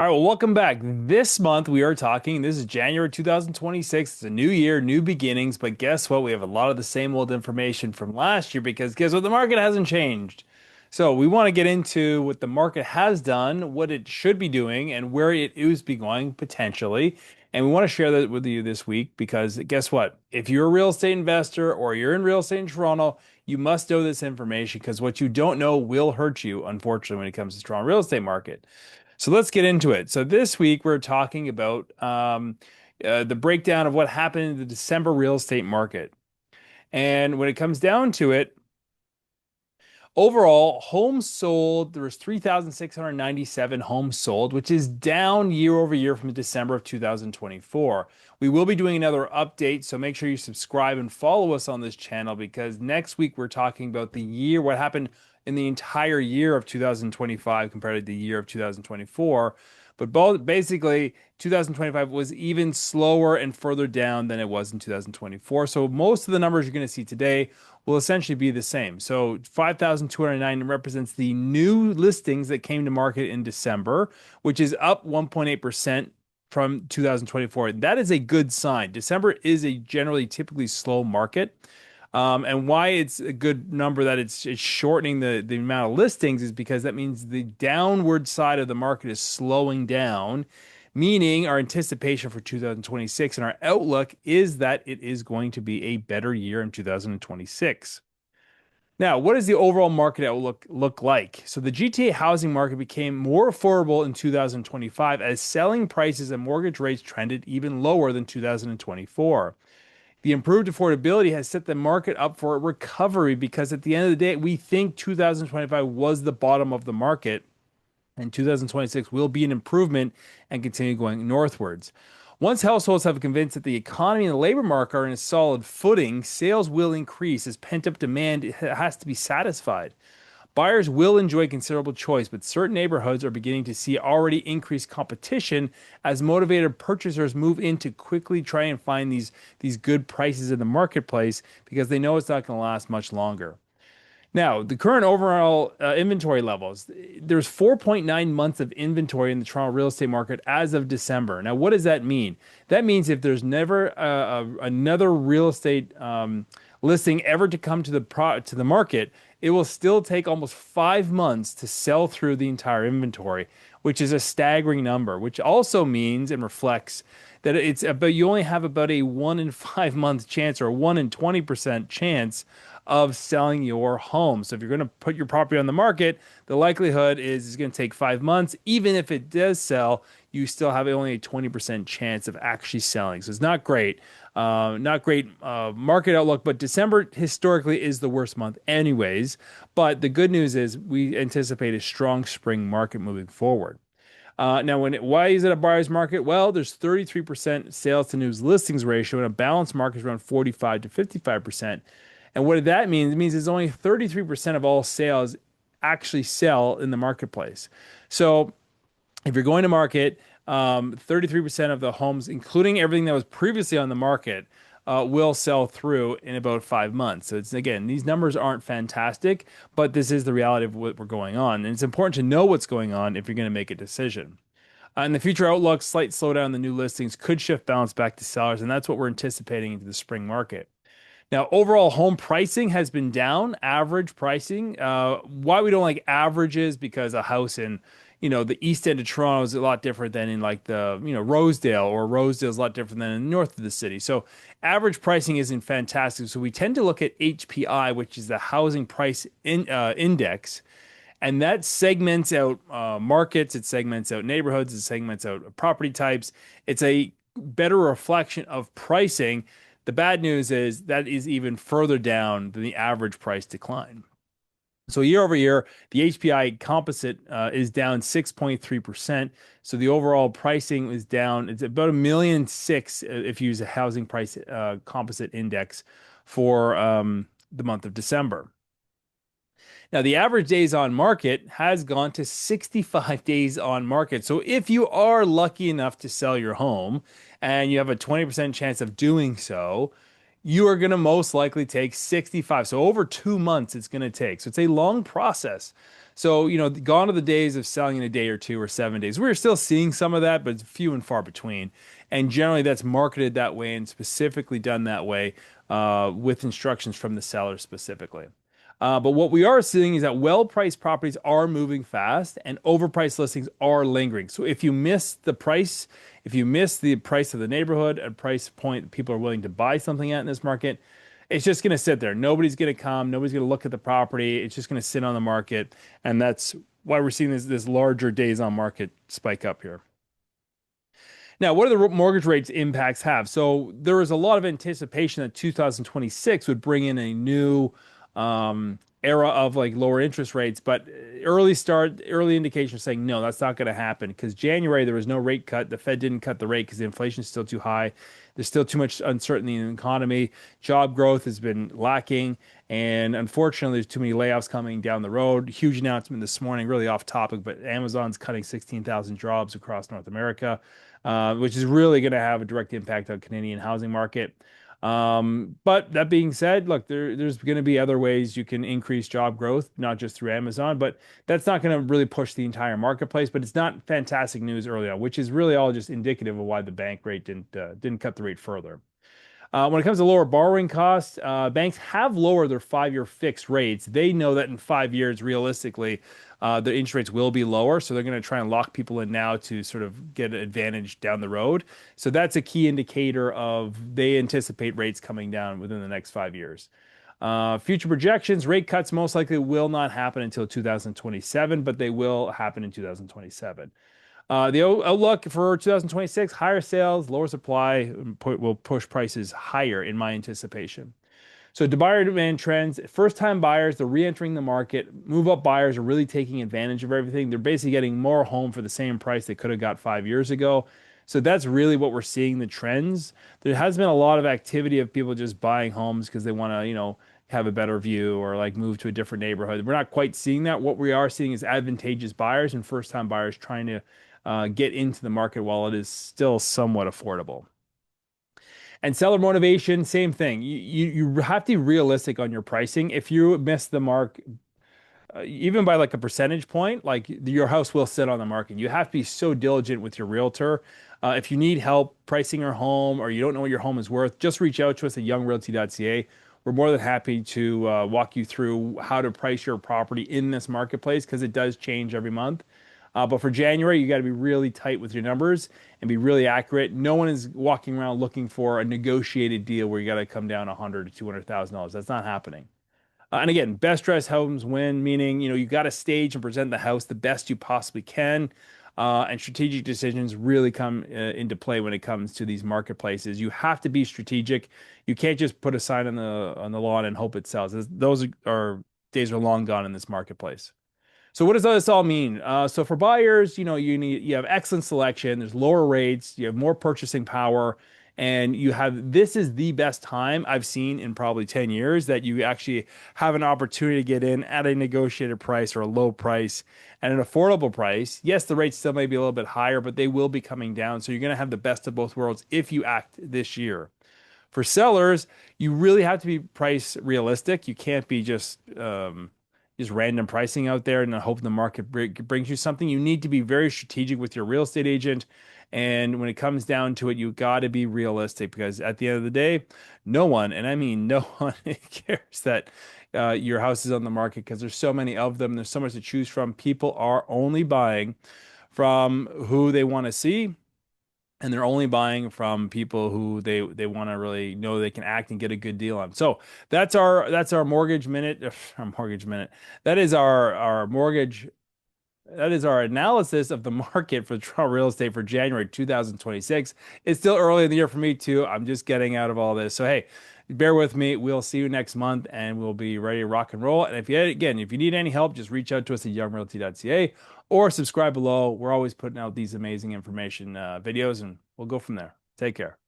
All right, well, welcome back. This month we are talking, this is January 2026. It's a new year, new beginnings, but guess what? We have a lot of the same old information from last year because guess what? The market hasn't changed. So we want to get into what the market has done, what it should be doing, and where it is be going potentially. And we want to share that with you this week because guess what? If you're a real estate investor or you're in real estate in Toronto, you must know this information because what you don't know will hurt you, unfortunately, when it comes to Toronto real estate market. So let's get into it. So this week we're talking about the breakdown of what happened in the December real estate market. And when it comes down to it, overall, homes sold, there was 3,697 homes sold, which is down year over year from December of 2024. We will be doing another update, so make sure you subscribe and follow us on this channel because next week we're talking about the year, what happened in the entire year of 2025 compared to the year of 2024. But basically, 2025 was even slower and further down than it was in 2024. So most of the numbers you're going to see today will essentially be the same. So 5,209 represents the new listings that came to market in December, which is up 1.8% from 2024. That is a good sign. December is a generally typically slow market. And why it's a good number that it's shortening the amount of listings is because that means the downward side of the market is slowing down, meaning our anticipation for 2026 and our outlook is that it is going to be a better year in 2026. Now, what does the overall market outlook look like? So the GTA housing market became more affordable in 2025 as selling prices and mortgage rates trended even lower than 2024. The improved affordability has set the market up for a recovery because at the end of the day, we think 2025 was the bottom of the market and 2026 will be an improvement and continue going northwards. Once households have convinced that the economy and the labor market are in a solid footing, sales will increase as pent-up demand has to be satisfied. Buyers will enjoy considerable choice, but certain neighborhoods are beginning to see already increased competition as motivated purchasers move in to quickly try and find these good prices in the marketplace because they know it's not going to last much longer. Now, the current overall inventory levels, there's 4.9 months of inventory in the Toronto real estate market as of December. Now, what does that mean? That means if there's never another real estate listing ever to come to the market, it will still take almost 5 months to sell through the entire inventory, which is a staggering number, which also means and reflects that it's about you only have about a 1 in 5 month chance or a 1 in 20% chance of selling your home. So if you're going to put your property on the market, the likelihood is it's going to take 5 months. Even if it does sell, you still have only a 20% chance of actually selling. So it's not great. Not great market outlook, but December historically is the worst month anyways. But the good news is we anticipate a strong spring market moving forward. Now, why is it a buyer's market? Well, there's 33% sales to new listings ratio, and a balanced market is around 45 to 55%. And what did that mean? It means it's only 33% of all sales actually sell in the marketplace. So if you're going to market, 33% of the homes, including everything that was previously on the market, will sell through in about 5 months. So it's again, these numbers aren't fantastic, but this is the reality of what we're going on. And it's important to know what's going on if you're going to make a decision. In the future outlook, slight slowdown in the new listings could shift balance back to sellers, and that's what we're anticipating into the spring market. Now, overall home pricing has been down, average pricing. Why we don't like averages, because a house in, the east end of Toronto is a lot different than in like the, Rosedale, or Rosedale is a lot different than in the north of the city. So average pricing isn't fantastic. So we tend to look at HPI, which is the housing price index, and that segments out markets, it segments out neighborhoods, it segments out property types. It's a better reflection of pricing. The bad news is that is even further down than the average price decline. So year over year, the HPI composite is down 6.3%. So the overall pricing is down. It's about 1,600,000 if you use a housing price composite index for the month of December. Now, the average days on market has gone to 65 days on market. So if you are lucky enough to sell your home and you have a 20% chance of doing so, you are going to most likely take 65. So over 2 months it's going to take. So it's a long process. So, gone are the days of selling in a day or two or 7 days. We're still seeing some of that, but it's few and far between. And generally, that's marketed that way and specifically done that way with instructions from the seller specifically. But what we are seeing is that well-priced properties are moving fast and overpriced listings are lingering. So if you miss the price, if you miss the price of the neighborhood, a price point that people are willing to buy something at in this market, it's just going to sit there. Nobody's going to come. Nobody's going to look at the property. It's just going to sit on the market. And that's why we're seeing this larger days on market spike up here. Now, what do the mortgage rates impacts have? So there was a lot of anticipation that 2026 would bring in a new era of like lower interest rates, but early indications saying no, that's not going to happen because January there was no rate cut. The Fed didn't cut the rate because the inflation is still too high. There's still too much uncertainty in the economy. Job growth has been lacking, and unfortunately, there's too many layoffs coming down the road. Huge announcement this morning, really off topic, but Amazon's cutting 16,000 jobs across North America, which is really going to have a direct impact on Canadian housing market. But that being said, look, there's going to be other ways you can increase job growth, not just through Amazon, but that's not going to really push the entire marketplace. But it's not fantastic news early on, which is really all just indicative of why the bank rate didn't cut the rate further. When it comes to lower borrowing costs, banks have lowered their 5-year fixed rates. They know that in 5 years, realistically, the interest rates will be lower. So they're going to try and lock people in now to sort of get an advantage down the road. So that's a key indicator of they anticipate rates coming down within the next 5 years. Future projections, rate cuts most likely will not happen until 2027, but they will happen in 2027. The outlook for 2026, higher sales, lower supply will push prices higher in my anticipation. So to buyer demand trends, first-time buyers, they're re-entering the market. Move-up buyers are really taking advantage of everything. They're basically getting more home for the same price they could have got 5 years ago. So that's really what we're seeing the trends. There has been a lot of activity of people just buying homes because they want to, have a better view or like move to a different neighborhood. We're not quite seeing that. What we are seeing is advantageous buyers and first-time buyers trying to get into the market while it is still somewhat affordable. And seller motivation, same thing. You have to be realistic on your pricing. If you miss the mark, even by like a percentage point, like your house will sit on the market. You have to be so diligent with your realtor. If you need help pricing your home or you don't know what your home is worth, just reach out to us at youngrealty.ca. We're more than happy to walk you through how to price your property in this marketplace because it does change every month. But for January, you got to be really tight with your numbers and be really accurate. No one is walking around looking for a negotiated deal where you got to come down $100,000 to $200,000. That's not happening. And again, best dressed homes win, meaning you got to stage and present the house the best you possibly can. And strategic decisions really come into play when it comes to these marketplaces. You have to be strategic. You can't just put a sign on the lawn and hope it sells. Those are days are long gone in this marketplace. So what does this all mean? So for buyers, you have excellent selection, there's lower rates, you have more purchasing power, and this is the best time I've seen in probably 10 years that you actually have an opportunity to get in at a negotiated price or a low price at an affordable price. Yes, the rates still may be a little bit higher, but they will be coming down. So you're going to have the best of both worlds if you act this year. For sellers, you really have to be price realistic. You can't be just random pricing out there and hope the market brings you something. You need to be very strategic with your real estate agent. And when it comes down to it, you got to be realistic because at the end of the day, no one, and I mean no one, cares that your house is on the market because there's so many of them. There's so much to choose from. People are only buying from who they want to see, and they're only buying from people who they want to really know they can act and get a good deal on. So that's our mortgage minute. Our mortgage minute. That is our mortgage. That is our analysis of the market for Toronto real estate for January 2026. It's still early in the year for me too. I'm just getting out of all this. So hey, bear with me. We'll see you next month and we'll be ready to rock and roll. And if you need any help, just reach out to us at youngrealty.ca or subscribe below. We're always putting out these amazing information videos and we'll go from there. Take care.